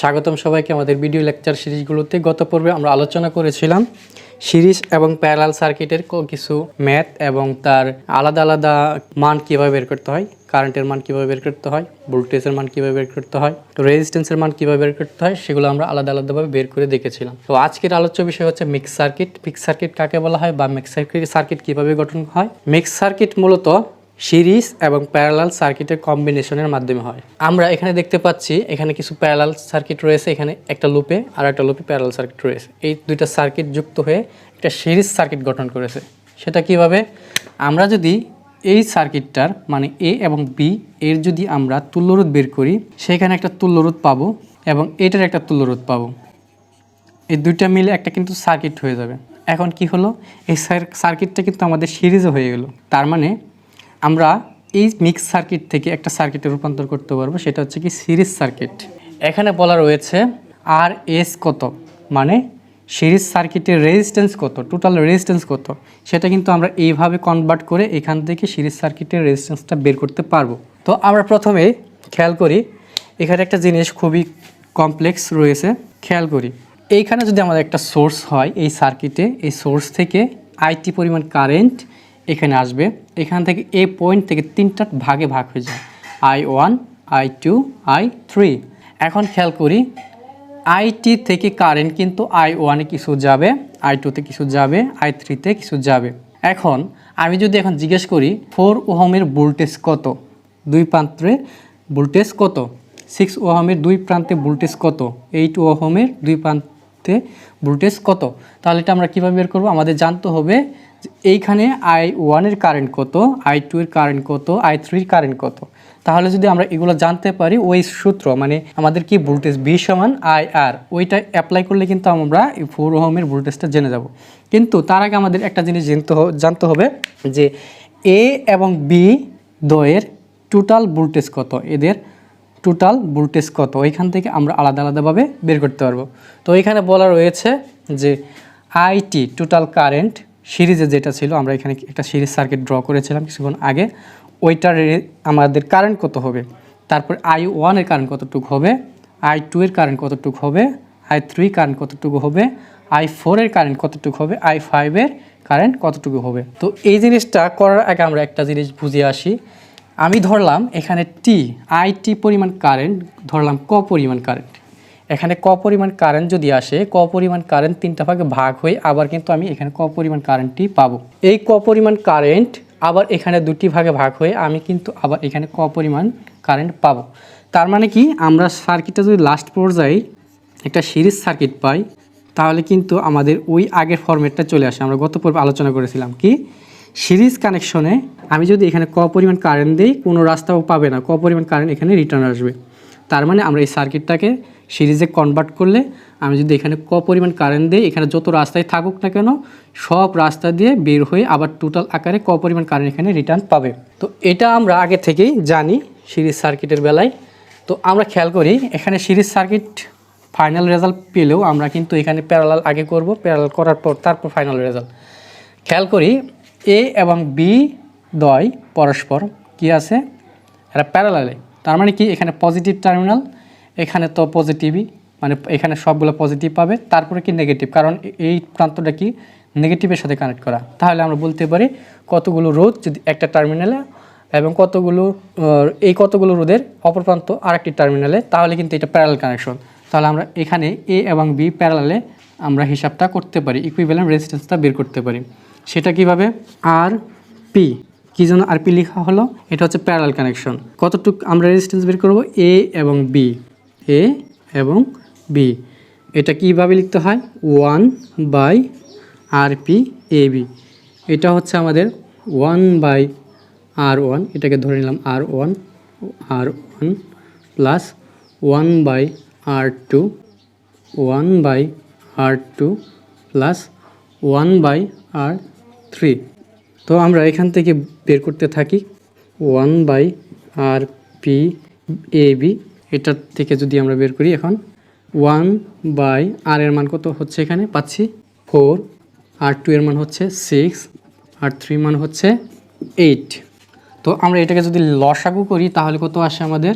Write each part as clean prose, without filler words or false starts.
স্বাগতম সবাইকে আমাদের ভিডিও লেকচার সিরিজগুলোতে। গত পর্বে আমরা আলোচনা করেছিলাম সিরিজ এবং প্যারালাল সার্কিটের কিছু ম্যাথ এবং তার আলাদা আলাদা মান কীভাবে বের করতে হয়, কারেন্টের মান কীভাবে বের করতে হয়, ভোল্টেজের মান কীভাবে বের করতে হয়, রেজিস্ট্যান্সের মান কীভাবে বের করতে হয়, সেগুলো আমরা আলাদা আলাদাভাবে বের করে দেখেছিলাম। তো আজকের আলোচ্য বিষয় হচ্ছে মিক্স সার্কিট। মিক্স সার্কিট কাকে বলা হয় বা মিক্স সার্কিট কীভাবে গঠন হয়। মিক্স সার্কিট মূলত সিরিজ এবং প্যারালাল সার্কিটের কম্বিনেশনের মাধ্যমে হয়। আমরা এখানে দেখতে পাচ্ছি এখানে কিছু প্যারালাল সার্কিট রয়েছে, এখানে একটা লুপে আর একটা লুপে প্যারালাল সার্কিট রয়েছে। এই দুইটা সার্কিট যুক্ত হয়ে একটা সিরিজ সার্কিট গঠন করেছে। সেটা কিভাবে? আমরা যদি এই সার্কিটটার মানে এ এবং বি এর যদি আমরা তুল্যরোধ বের করি, সেখানে একটা তুল্যরোধ পাবো এবং এটার একটা তুল্যরোধ পাবো। এই দুইটা মিলে একটা কিন্তু সার্কিট হয়ে যাবে। এখন কি হলো, এই সার্কিটটা কিন্তু আমাদের সিরিজে হয়ে গেল। তার মানে আমরা এই মিক্স সার্কিট থেকে একটা সার্কিটে রূপান্তর করতে পারবো, সেটা হচ্ছে কি সিরিজ সার্কিট। এখানে বলা রয়েছে আর এস কত, মানে সিরিজ সার্কিটের রেজিস্ট্যান্স কত, টোটাল রেজিস্ট্যান্স কত, সেটা কিন্তু আমরা এইভাবে কনভার্ট করে এখান থেকে সিরিজ সার্কিটের রেজিস্ট্যান্সটা বের করতে পারবো। তো আমরা প্রথমে খেয়াল করি, এখানে একটা জিনিস খুবই কমপ্লেক্স রয়েছে। খেয়াল করি, এইখানে যদি আমাদের একটা সোর্স হয় এই সার্কিটে, এই সোর্স থেকে আইটি পরিমাণ কারেন্ট এখানে আসবে। এখান থেকে এই পয়েন্ট থেকে তিনটা ভাগে ভাগ হয়ে যায়, I1, I2, I3। এখন খেয়াল করি, আইটি থেকে কারেন্ট কিন্তু I1-এ কিছু যাবে, I2-তে কিছু যাবে, I3-তে কিছু যাবে। এখন আমি যদি এখন জিজ্ঞেস করি 4 ওহমের ভোল্টেজ কত, দুই প্রান্তে ভোল্টেজ কত, 6 ওহমের দুই প্রান্তে ভোল্টেজ কত, 8 ওহমের দুই প্রান্তে ভোল্টেজ কত, তাহলে এটা আমরা কীভাবে বের করবো? আমাদের জানতে হবে এইখানে I1-এর কারেন্ট কত, I2-এর কারেন্ট কত, I3-এর কারেন্ট কত। তাহলে যদি আমরা এগুলো জানতে পারি, ওই সূত্র মানে আমাদের কি ভোল্টেজ V সমান IR, ওইটা অ্যাপ্লাই করলে কিন্তু আমরা 4 ওহমের ভোল্টেজটা জেনে যাব। কিন্তু তার আগে আমাদের একটা জিনিস জানতে হবে যে A এবং B দ্বয়ের টোটাল ভোল্টেজ কত, এদের টোটাল ভোল্টেজ কত, ওইখান থেকে আমরা আলাদা আলাদাভাবে বের করতে পারবো। তো এখানে বলা রয়েছে যে আইটি টোটাল কারেন্ট সিরিজে যেটা ছিল, আমরা এখানে একটা সিরিজ সার্কিট ড্র করেছিলাম কিছুক্ষণ আগে, ওইটার আমাদের কারেন্ট কত হবে, তারপর I1-এর কারেন্ট কতটুকু হবে, I2-এর কারেন্ট কতটুকু হবে, I3 কারেন্ট কতটুকু হবে, I4-এর কারেন্ট কতটুকু হবে, I5-এর কারেন্ট কতটুকু হবে। তো এই জিনিসটা করার আগে আমরা একটা জিনিস বুঝিয়ে আসি। আমি ধরলাম এখানে আইটি পরিমাণ কারেন্ট, ধরলাম ক পরিমাণ কারেন্ট। এখানে ক পরিমাণ কারেন্ট যদি আসে, ক পরিমাণ কারেন্ট তিনটা ভাগে ভাগ হয়ে আবার কিন্তু আমি এখানে ক পরিমাণ কারেন্টটি পাবো। এই ক পরিমাণ কারেন্ট আবার এখানে দুটি ভাগে ভাগ হয়ে আমি কিন্তু আবার এখানে ক পরিমাণ কারেন্ট পাবো। তার মানে কি, আমরা সার্কিটটা যদি লাস্ট পর্যায়ে একটা সিরিজ সার্কিট পাই, তাহলে কিন্তু আমাদের ওই আগের ফরম্যাটটা চলে আসে। আমরা গত পর্বে আলোচনা করেছিলাম কি, সিরিজ কানেকশনে আমি যদি এখানে ক পরিমাণ কারেন্ট দিই, কোনো রাস্তাও পাবে না, ক পরিমাণ কারেন্ট এখানে রিটার্ন আসবে। তার মানে আমরা এই সার্কিটটাকে সিরিজে কনভার্ট করলে আমি যদি এখানে ক পরিমাণ কারেন্ট দিই, এখানে যত রাস্তায় থাকুক না কেন সব রাস্তা দিয়ে বের হয়ে আবার টোটাল আকারে ক পরিমাণ কারেন্ট এখানে রিটার্ন পাবে। তো এটা আমরা আগে থেকেই জানি সিরিজ সার্কিটের বেলায়। তো আমরা খেয়াল করি, এখানে সিরিজ সার্কিট ফাইনাল রেজাল্ট পেলেও আমরা কিন্তু এখানে প্যারালাল আগে করব, প্যারালাল করার পর তারপর ফাইনাল রেজাল্ট। খেয়াল করি, এ এবং বি দ্বয় পরস্পর কি আছে, এরা প্যারালালে। তার মানে কি, এখানে পজিটিভ টার্মিনাল, এখানে তো পজিটিভই, মানে এখানে সবগুলো পজিটিভ পাবে, তারপরে কি নেগেটিভ, কারণ এই প্রান্তটা কি নেগেটিভের সাথে কানেক্ট করা। তাহলে আমরা বলতে পারি কতগুলো রোধ যদি একটা টার্মিনালে এবং কতগুলো রোধের অপর প্রান্ত আরেকটি টার্মিনালে, তাহলে কিন্তু এটা প্যারালাল কানেকশন। তাহলে আমরা এখানে এ এবং বি প্যারালালে আমরা হিসাবটা করতে পারি, ইকুইভ্যালেন্ট রেজিস্ট্যান্সটা বের করতে পারি। সেটা কিভাবে, আর পি, কী জন্য আর পি লেখা হলো, এটা হচ্ছে প্যারালাল কানেকশন। কতটুকু আমরা রেজিস্ট্যান্স বের করব, এ এবং বি, এ এবং বি। এটা কীভাবে লিখতে হয়, 1/RP AB। এটা হচ্ছে আমাদের 1/R1, এটাকে ধরে নিলাম R1 plus 1/R2 plus 1/R3। তো আমরা এখান থেকে বের করতে থাকি 1/RP AB। এটার থেকে যদি আমরা বের করি, এখন 1/R এর মান কত হচ্ছে, এখানে পাচ্ছি 4, R2 এর মান হচ্ছে 6, R3 মান হচ্ছে 8। তো আমরা এটাকে যদি লসাগু করি তাহলে কত আসে আমাদের,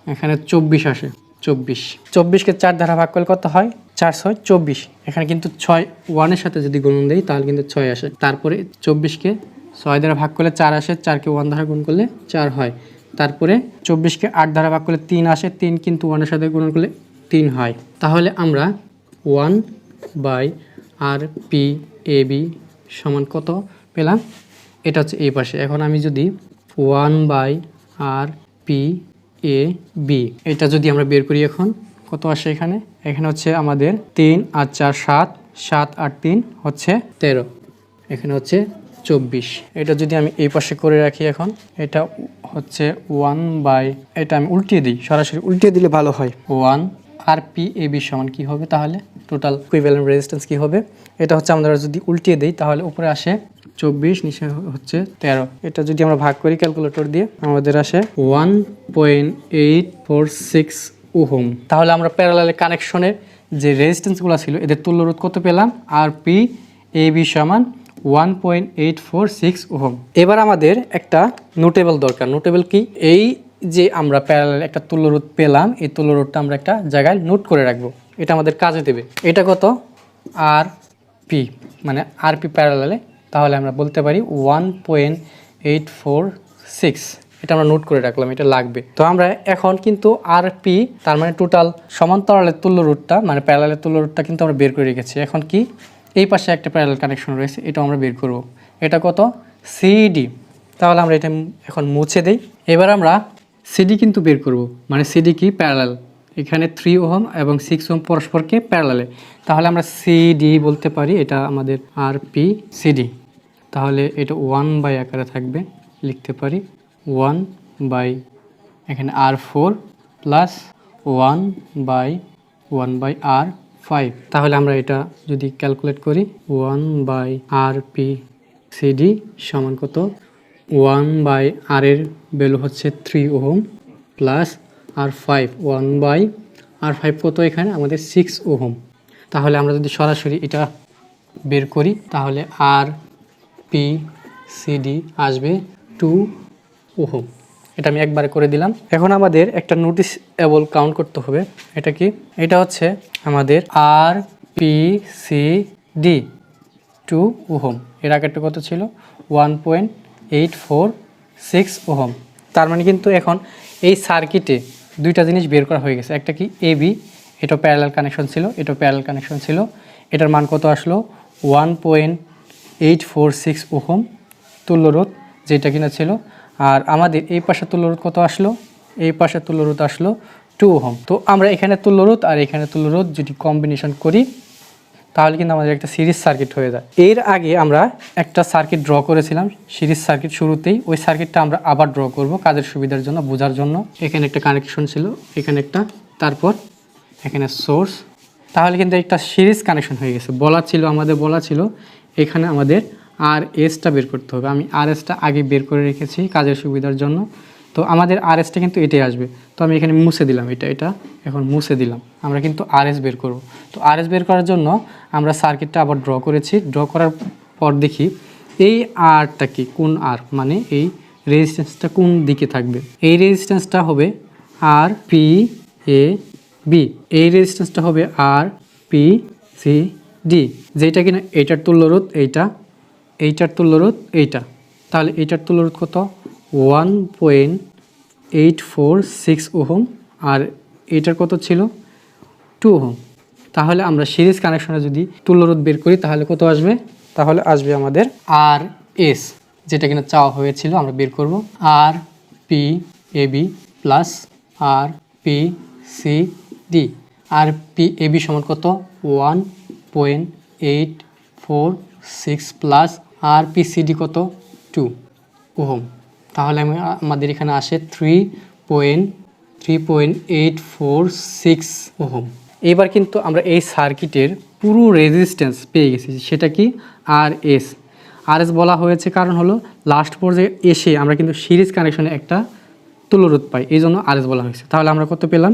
এখানে 24 আসে। 24। 24কে 4 দ্বারা ভাগ করলে কত হয়? 4 6 24। এখানে কিন্তু 6 1-এর সাথে যদি গুণন দেই তাহলে কিন্তু 6 আসে। তারপরে 24কে 6 দ্বারা ভাগ করলে 4 আসে, 4কে 1 দ্বারা গুণ করলে 4 হয়। তারপরে 24কে 8 দ্বারা ভাগ করলে 3 আসে, 3 কিন্তু 1-এর সাথে গুণন করলে 3 হয়। তাহলে আমরা 1/RPAB সমান কত পেলাম? এটা হচ্ছে এই পাশে। এখন আমি যদি 1/RPAB এটা যদি আমরা বের করি, এখন কত আসে? এখানে হচ্ছে আমাদের 3 আর 4 7, 7 আর 3 হচ্ছে 13, এখানে হচ্ছে 24। এটা যদি আমি এই পাশে করে রাখি, এখন এটা হচ্ছে 1 এটা আমি উল্টিয়ে দিই, সরাসরি উল্টিয়ে দিলে ভালো হয়। 1/RPAB সমান কি হবে তাহলে? টোটাল ইকুইভ্যালেন্ট রেজিস্ট্যান্স কি হবে? এটা হচ্ছে আমরা যদি উল্টিয়ে দিই তাহলে উপরে আসে 24, নিচে হচ্ছে 13। এটা যদি আমরা ভাগ করি ক্যালকুলেটর দিয়ে, আমাদের আসে 1.846 ওহম। তাহলে আমরা প্যারালাল কানেকশনের যে রেজিস্ট্যান্সগুলো ছিল এদের তুল্যরোধ কত পেলাম? RPAB সমান 1.846 ওহম। এবার আমাদের একটা নোটেবল দরকার। নোটেবল কি? এই যে আমরা প্যারালাল একটা তুল্যরোধ পেলাম, এই তুল্যরোধটা আমরা একটা জায়গায় নোট করে রাখবো, এটা আমাদের কাজে দেবে। এটা কত? RP, মানে RP প্যারালালে, তাহলে আমরা বলতে পারি 1.846। এটা আমরা নোট করে রাখলাম, এটা লাগবে। তো আমরা এখন কিন্তু RP তার মানে টোটাল সমান্তরালের তুল্যরোধটা, মানে প্যারালালের তুল্যরোধটা কিন্তু আমরা বের করে রেখেছি। এখন কি এই পাশে একটা প্যারালাল কানেকশন রয়েছে, এটা আমরা বের করব। এটা কত? CD। তাহলে আমরা এটা এখন মুছে দেই। এবার আমরা CD কিন্তু বের করব, মানে CD কি? প্যারালাল। এখানে 3 ওহম এবং 6 ওহম পরস্পরকে প্যারালালে, তাহলে আমরা CD বলতে পারি, এটা আমাদের RPCD। তাহলে এটা 1 আকারে থাকবে, লিখতে পারি 1 এখানে R4 প্লাস 1/1/R5। তাহলে আমরা এটা যদি ক্যালকুলেট করি, 1/RPCD সমান কত? 1/R এর ভ্যালু হচ্ছে 3 ওহম প্লাস R5, 1/R5 কত? এখানে আমাদের 6 ওহম। তাহলে আমরা যদি সরাসরি এটা বের করি তাহলে RPCD আসবে 2 ওহম। এটা আমি একবারে করে দিলাম। এখন আমাদের একটা নোটিসেবল কাউন্ট করতে হবে। এটা কি? এটা হচ্ছে আমাদের RPCD 2 ওহম। এর আগেরটা কত ছিল? 1.846 ওহম। তার মানে কিন্তু এখন এই সার্কিটে দুইটা জিনিস বের করা হয়ে গেছে। একটা কি? AB, এটা প্যারালাল কানেকশন ছিল, এটা প্যারালাল কানেকশন ছিল। এটার মান কত আসলো? 1.846 ওহম তুল্যরোধ, যেটা কিনা ছিল। আর আমাদের এই পাশে তুল্যরোধ কত আসলো? এই পাশে তুল্যরোধ আসলো 2 ওহম। তো আমরা এখানে তুল্যরোধ আর এখানে তুল্যরোধ যদি কম্বিনেশন করি তাহলে কিন্তু আমাদের একটা সিরিজ সার্কিট হয়ে যায়। এর আগে আমরা একটা সার্কিট ড্র করেছিলাম, সিরিজ সার্কিট শুরুতেই। ওই সার্কিটটা আমরা আবার ড্র করব কাজের সুবিধার জন্য, বোঝার জন্য। এখানে একটা কানেকশন ছিল, এখানে একটা, তারপর এখানে সোর্স। তাহলে কিন্তু একটা সিরিজ কানেকশন হয়ে গেছে। আমাদের বলা ছিল এখানে আমাদের RSটা বের করতে হবে। আমি RSটা আগে বের করে রেখেছি কাজের সুবিধার জন্য। তো আমাদের RSটা কিন্তু এটাই আসবে। তো আমি এখানে মুছে দিলাম, এটা এখন মুছে দিলাম। আমরা কিন্তু RS বের করব। তো RS বের করার জন্য আমরা সার্কিটটা আবার ড্র করেছি। ড্র করার পর দেখি এই Rটা কি, কোন R, মানে এই রেজিস্ট্যান্সটা কোন দিকে থাকবে। এই রেজিস্ট্যান্সটা হবে RPAB, এই রেজিস্ট্যান্সটা হবে RPCD, যেটা কিনা এইটার তুল্যরোধ, এইটার তুল্যরোধ এইটা। তাহলে এইটার তুল্যরোধ কত? 1.846 ওহম, আর এইটার কত ছিল? 2 ওহম। তাহলে আমরা সিরিজ কানেকশনে যদি তুল্যরোধ বের করি তাহলে কত আসবে? তাহলে আসবে আমাদের RS, যেটা কিনা চাওয়া হয়েছিল, আমরা বের করব RPAB প্লাস RPCD। RPAB সমান কত? 1.846 প্লাস RPCD কত? 2 ওহম। তাহলে আমাদের এখানে আসে 3.846 ওহম। এবার কিন্তু আমরা এই সার্কিটের পুরো রেজিস্ট্যান্স পেয়ে গেছি, সেটা কি? RS বলা হয়েছে কারণ হলো লাস্ট পর্যায়ে এসে আমরা কিন্তু সিরিজ কানেকশনে একটা তুল্যরোধ পাই, এই জন্য RS বলা হয়েছে। তাহলে আমরা কত পেলাম?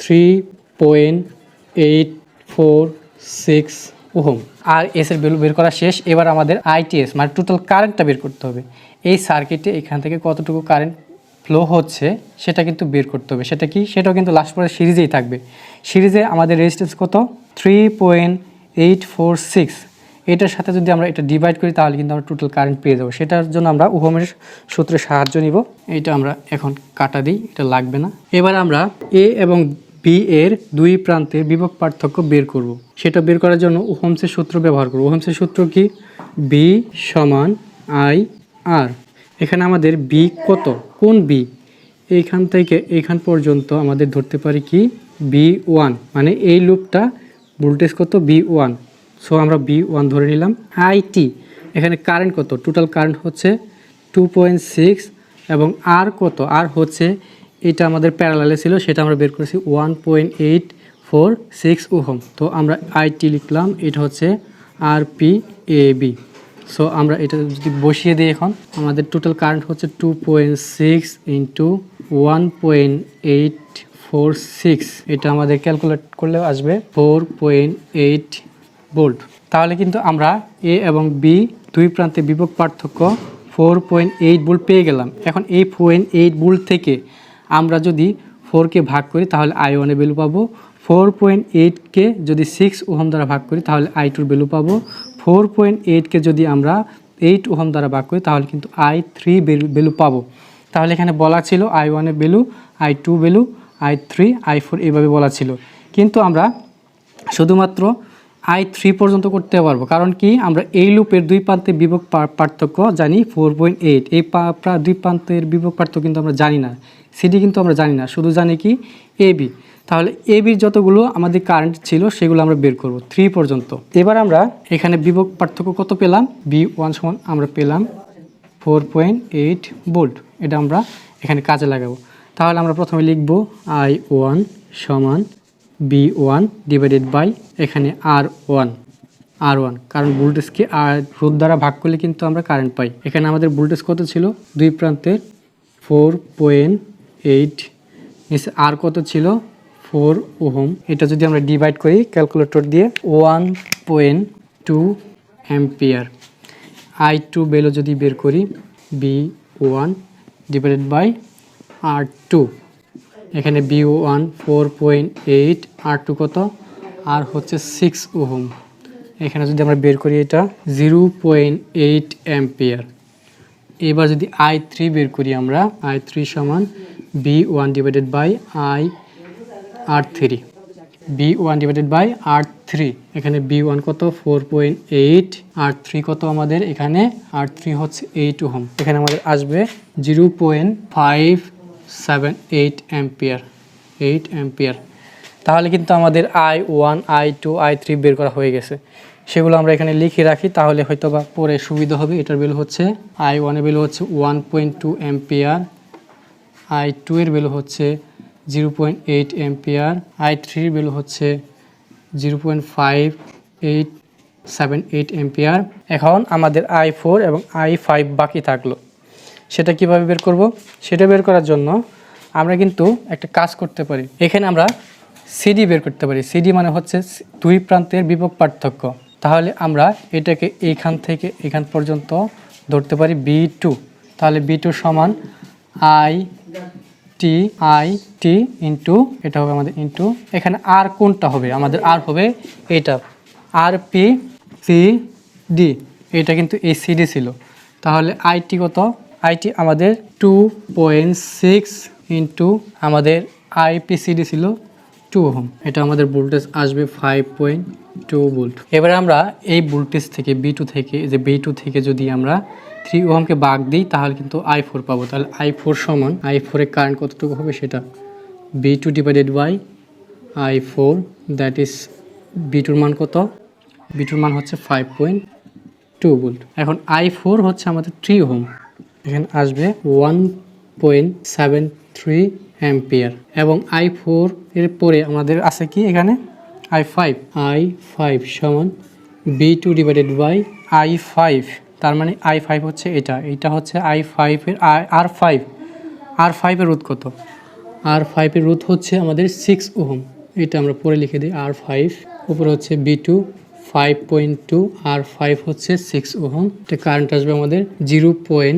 3.846 ওহম। আর এর ভ্যালু বের করা শেষ। এবার আমাদের ITS, মানে টোটাল কারেন্টটা বের করতে হবে। এই সার্কিটে এখান থেকে কতটুকু কারেন্ট ফ্লো হচ্ছে সেটা কিন্তু বের করতে হবে। সেটা কি? সেটাও কিন্তু লাস্ট পরে সিরিজেই থাকবে। সিরিজে আমাদের রেজিস্ট্যান্স কত? 3.846। এটার সাথে যদি আমরা এটা ডিভাইড করি তাহলে কিন্তু আমরা টোটাল কারেন্ট পেয়ে যাবো। সেটার জন্য আমরা ওহমের সূত্রের সাহায্য নিব। এইটা আমরা এখন কাটা দিই, এটা লাগবে না। এবার আমরা এ এবং বি এর দুই প্রান্তের বিভব পার্থক্য বের করব। সেটা বের করার জন্য ওহমসের সূত্র ব্যবহার করব। ওহমসের সূত্র কি? বি সমান আই আর। এখানে আমাদের বি কত? কোন বি? এইখান থেকে এইখান পর্যন্ত আমাদের ধরতে পারি কি B1, মানে এই লুপটা ভোল্টেজ কত? B1। সো আমরা B1 ধরে নিলাম। আইটি এখানে কারেন্ট কত? টোটাল কারেন্ট হচ্ছে 2.6 এবং আর কত? আর হচ্ছে এটা আমাদের প্যারালালে ছিল, সেটা আমরা বের করেছি 1.846 ওহম। তো আমরা আইটি লিখলাম, এটা হচ্ছে RPAB। সো আমরা এটা যদি বসিয়ে দিই, এখন আমাদের টোটাল কারেন্ট হচ্ছে 2.6 ইন্টু 1.846। এটা আমাদের ক্যালকুলেট করলে আসবে 4.8 ভোল্ট। তাহলে কিন্তু আমরা এ এবং বি দুই প্রান্তে বিভব পার্থক্য 4.8 ভোল্ট পেয়ে গেলাম। এখন এই 4.8 ভোল্ট থেকে আমরা যদি 4কে ভাগ করি তাহলে I1 এর ভ্যালু পাবো। 4.8কে যদি 6 ওহম দ্বারা ভাগ করি তাহলে I2 এর ভ্যালু পাবো। 4.8কে যদি আমরা 8 ওহম দ্বারা ভাগ করি তাহলে কিন্তু I3 ভ্যালু পাবো। তাহলে এখানে বলা ছিল I1 এর value, I2 value, I3, I4 এইভাবে বলা ছিল। কিন্তু আমরা শুধুমাত্র I3 পর্যন্ত করতে পারবো। কারণ কি? আমরা এই লুপের দুই প্রান্তের বিভব পার্থক্য জানি 4.8। এই দুই প্রান্তের বিভব পার্থক্য কিন্তু আমরা জানি না। সিডি কিন্তু আমরা জানি না, শুধু জানি কি এবি। তাহলে এবির যতগুলো আমাদের কারেন্ট ছিল সেগুলো আমরা বের করব 3 পর্যন্ত। এবার আমরা এখানে বিভব পার্থক্য কত পেলাম? B1 সমান আমরা পেলাম 4.8 ভোল্ট। এটা আমরা এখানে কাজে লাগাবো। তাহলে আমরা প্রথমে লিখব I1 সমান B1 ডিভাইডেড বাই এখানে R1, কারণ ভোল্টেজকে আর রোধ দ্বারা ভাগ করলে কিন্তু আমরা কারেন্ট পাই। এখানে আমাদের ভোল্টেজ কত ছিল? দুই প্রান্তের 4.8, আর কত ছিল? 4 ওহম। এটা যদি আমরা ডিভাইড করি ক্যালকুলেটর দিয়ে 1.2 অ্যাম্পিয়ার। I2 ভ্যালু যদি বের করি B1 ডিভাইডেড বাই R2। এখানে B1 4.8, R2 কত? আর হচ্ছে 6 ওহম। এখানে যদি আমরা বের করি এটা 0.8 অ্যাম্পিয়ার। এবার যদি I3 বের করি আমরা, I3 সমান B1 divided by R3। B1 divided by R3। এখানে B1 কত? 4.8, R3 কত আমাদের? এখানে R3 হচ্ছে 8 ওহম। এখানে আমাদের আসবে 0.578 অ্যাম্পিয়ার, 8 অ্যাম্পিয়ার। তাহলে কিন্তু আমাদের I1, I2, I3 বের করা হয়ে গেছে। সেগুলো আমরা এখানে লিখে রাখি, তাহলে হয়তো বা পরে সুবিধা হবে। এটার ভ্যালু হচ্ছে I1 এর ভ্যালু হচ্ছে 1.2 অ্যাম্পিয়ার, I2 এর ভ্যালু হচ্ছে 0.8 অ্যাম্পিয়ার, I3 এর ভ্যালু হচ্ছে 0.5878 অ্যাম্পিয়ার। এখন আমাদের I4 এবং I5 বাকি থাকলো। সেটা কিভাবে বের করব? সেটা বের করার জন্য আমরা কিন্তু একটা কাজ করতে পারি। এখানে আমরা সিডি বের করতে পারি। সিডি মানে হচ্ছে দুই প্রান্তের বিভব পার্থক্য। তাহলে আমরা এটাকে এইখান থেকে এখান পর্যন্ত ধরতে পারি B2। তাহলে B2 সমান IT ইন্টু, এটা হবে আমাদের ইন্টু, এখানে আর কোনটা হবে? আমাদের আর হবে এইটা RPCD। এটা কিন্তু এই সিডি ছিল। তাহলে IT কত? IT আমাদের 2.6 ইন্টু আমাদের IPCD ছিল 2 ওহম। এটা আমাদের ভোল্টেজ আসবে 5.2 ভোল্ট। এবারে আমরা এই ভোল্টেজ থেকে B2 থেকে যদি আমরা 3 ওহমকে ভাগ দিই তাহলে কিন্তু I4 পাবো। তাহলে I4 সমান, I4 এর কারেন্ট কতটুকু হবে? সেটা B2 divided by I4, that is B2 মান কত? B2 মান হচ্ছে 5.2 ভোল্ট। এখন I4 হচ্ছে আমাদের 3 ওহম। এখানে আসবে 1.73 অ্যাম্পিয়ার। এবং I4 এর পরে আমাদের আছে কি? এখানে I5 সমান B2 ডিভাইডেড বাই I5। তার মানে I5 হচ্ছে এটা হচ্ছে I5 এর R5 এর রোধ কত? R5 এর রোধ হচ্ছে আমাদের 6 ওহম। এটা আমরা পরে লিখে দিই। R5 উপরে হচ্ছে B2 5.2, R5 হচ্ছে 6 ওহম। এটা কারেন্ট আসবে আমাদের 0.5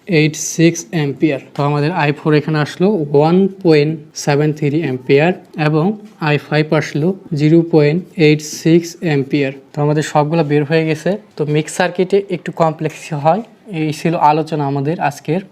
0.86 অ্যাম্পিয়ার। তো আমাদের i4 এখানে আসলো 1.73 অ্যাম্পিয়ার এবং i5 আসলো 0.86 অ্যাম্পিয়ার। তো আমাদের সবগুলো বের হয়ে গেছে। তো মিক্স সার্কিটে একটু কমপ্লেক্স হয়। এই ছিল আলোচনা আমাদের আজকের।